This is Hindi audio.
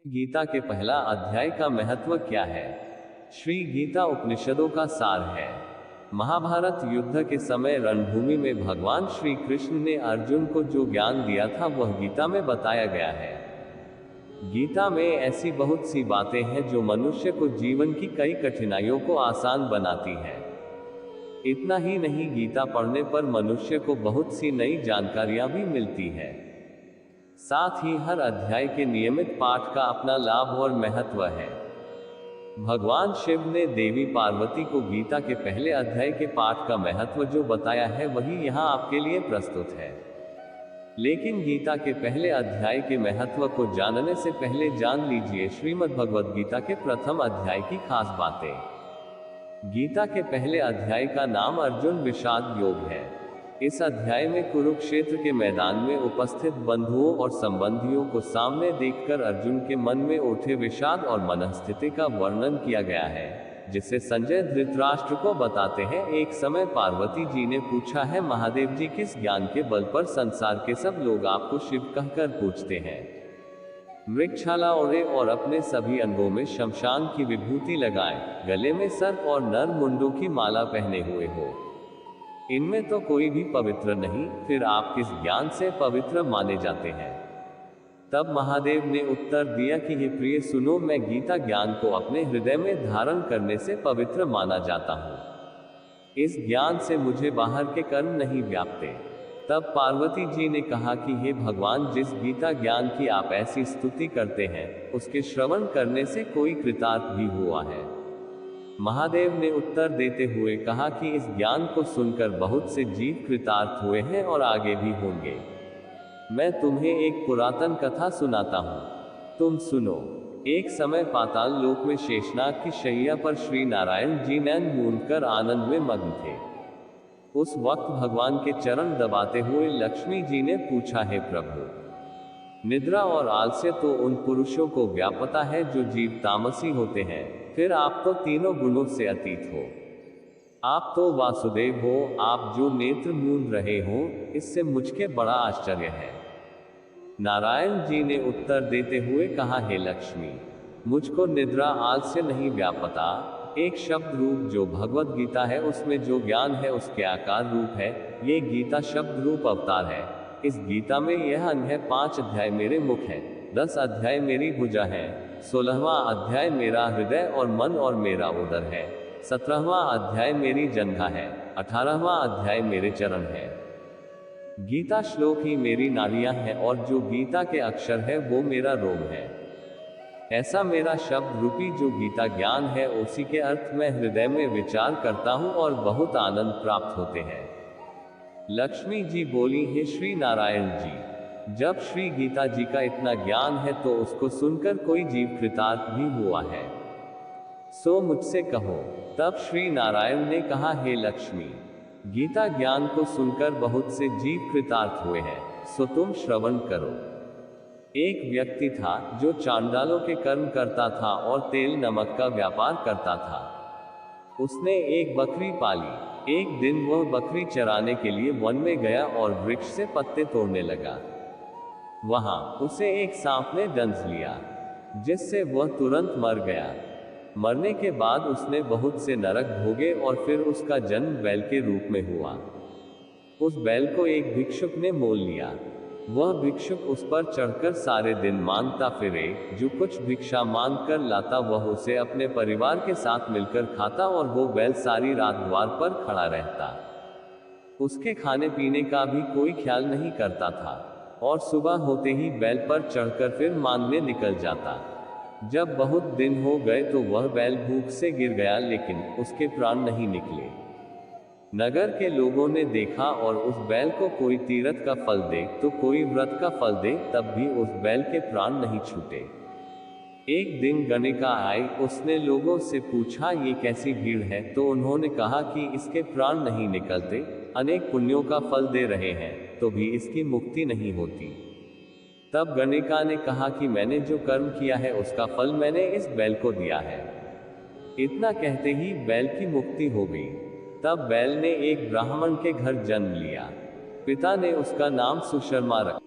गीता के पहला अध्याय का महत्व क्या है? श्री गीता उपनिषदों का सार है। महाभारत युद्ध के समय रणभूमि में भगवान श्री कृष्ण ने अर्जुन को जो ज्ञान दिया था वह गीता में बताया गया है। गीता में ऐसी बहुत सी बातें हैं जो मनुष्य को जीवन की कई कठिनाइयों को आसान बनाती है। इतना ही नहीं, गीता पढ़ने पर मनुष्य को बहुत सी नई जानकारियां भी मिलती है। साथ ही हर अध्याय के नियमित पाठ का अपना लाभ और महत्व है। भगवान शिव ने देवी पार्वती को गीता के पहले अध्याय के पाठ का महत्व जो बताया है वही यहाँ आपके लिए प्रस्तुत है। लेकिन गीता के पहले अध्याय के महत्व को जानने से पहले जान लीजिए श्रीमद् भगवद गीता के प्रथम अध्याय की खास बातें। गीता के पहले अध्याय का नाम अर्जुन विषाद योग है। इस अध्याय में कुरुक्षेत्र के मैदान में उपस्थित बंधुओं और संबंधियों को सामने देखकर अर्जुन के मन में उठे विषाद और मनस्थिति का वर्णन किया गया है, जिसे संजय धृतराष्ट्र को बताते हैं। एक समय पार्वती जी ने पूछा है, महादेव जी, किस ज्ञान के बल पर संसार के सब लोग आपको शिव कहकर पूछते हैं? मृगछाला ओढ़े और अपने सभी अंगों में शमशान की विभूति लगाए, गले में सर्प और नर मुंडों की माला पहने हुए हो, इनमें तो कोई भी पवित्र नहीं, फिर आप किस ज्ञान से पवित्र माने जाते हैं? तब महादेव ने उत्तर दिया कि हे प्रिय, सुनो, मैं गीता ज्ञान को अपने हृदय में धारण करने से पवित्र माना जाता हूँ। इस ज्ञान से मुझे बाहर के कर्म नहीं व्यापते। तब पार्वती जी ने कहा कि हे भगवान, जिस गीता ज्ञान की आप ऐसी स्तुति करते हैं, उसके श्रवण करने से कोई कृतार्थ भी हुआ है? महादेव ने उत्तर देते हुए कहा कि इस ज्ञान को सुनकर बहुत से जीव कृतार्थ हुए हैं और आगे भी होंगे। मैं तुम्हें एक पुरातन कथा सुनाता हूँ, तुम सुनो। एक समय पाताल लोक में शेषनाग की शैया पर श्री नारायण जी नैन मूंदकर आनंद में मग्न थे। उस वक्त भगवान के चरण दबाते हुए लक्ष्मी जी ने पूछा, हे प्रभु, निद्रा और आलस्य तो उन पुरुषों को व्यापता है जो जीव तामसी होते हैं, फिर आप तो तीनों गुणों से अतीत हो। आप तो वासुदेव हो, आप जो नेत्र मूंद रहे हो, इससे मुझके बड़ा आश्चर्य है। नारायण जी ने उत्तर देते हुए कहा, हे लक्ष्मी, मुझको निद्रा आलस्य नहीं व्यापता। एक शब्द रूप जो भगवद गीता है, उसमें जो ज्ञान है उसके आकार रूप है। ये गीता शब्द रूप अवतार है। इस गीता में यह अंग है। 5 अध्याय मेरे मुख है, 10 अध्याय मेरी भुजा है, 16वां अध्याय मेरा हृदय और मन और मेरा उदर है, 17वां अध्याय मेरी जंघा है, 18वां अध्याय मेरे चरण है। गीता श्लोक ही मेरी नाड़ियां हैं और जो गीता के अक्षर है वो मेरा रोम है। ऐसा मेरा शब्द रूपी जो गीता ज्ञान है, उसी के अर्थ में हृदय में विचार करता हूँ और बहुत आनंद प्राप्त होते हैं। लक्ष्मी जी बोली, हे श्री नारायण जी, जब श्री गीता जी का इतना ज्ञान है तो उसको सुनकर कोई जीव कृतार्थ भी हुआ है, सो मुझसे कहो। तब श्री नारायण ने कहा, हे लक्ष्मी, गीता ज्ञान को सुनकर बहुत से जीव कृतार्थ हुए हैं, सो तुम श्रवण करो। एक व्यक्ति था जो चांडालों के कर्म करता था और तेल नमक का व्यापार करता था। उसने एक बकरी पाली। एक दिन वह बकरी चराने के लिए वन में गया और वृक्ष से पत्ते तोड़ने लगा। वहां उसे एक सांप ने डंस लिया, जिससे वह तुरंत मर गया। मरने के बाद उसने बहुत से नरक भोगे और फिर उसका जन्म बैल के रूप में हुआ। उस बैल को एक भिक्षुक ने मोल लिया। वह भिक्षुक उस पर चढ़कर सारे दिन मांगता फिरे, जो कुछ भिक्षा मांग कर लाता वह उसे अपने परिवार के साथ मिलकर खाता और वो बैल सारी रात द्वार पर खड़ा रहता। उसके खाने पीने का भी कोई ख्याल नहीं करता था और सुबह होते ही बैल पर चढ़कर फिर मांगने निकल जाता। जब बहुत दिन हो गए तो वह बैल भूख से गिर गया, लेकिन उसके प्राण नहीं निकले। नगर के लोगों ने देखा और उस बैल को कोई तीरथ का फल दे तो कोई व्रत का फल दे, तब भी उस बैल के प्राण नहीं छूटे। एक दिन गणिका आई, उसने लोगों से पूछा, ये कैसी भीड़ है? तो उन्होंने कहा कि इसके प्राण नहीं निकलते, अनेक पुण्यों का फल दे रहे हैं तो भी इसकी मुक्ति नहीं होती। तब गणिका ने कहा कि मैंने जो कर्म किया है उसका फल मैंने इस बैल को दिया है। इतना कहते ही बैल की मुक्ति हो गई। तब बैल ने एक ब्राह्मण के घर जन्म लिया। पिता ने उसका नाम सुशर्मा रखा।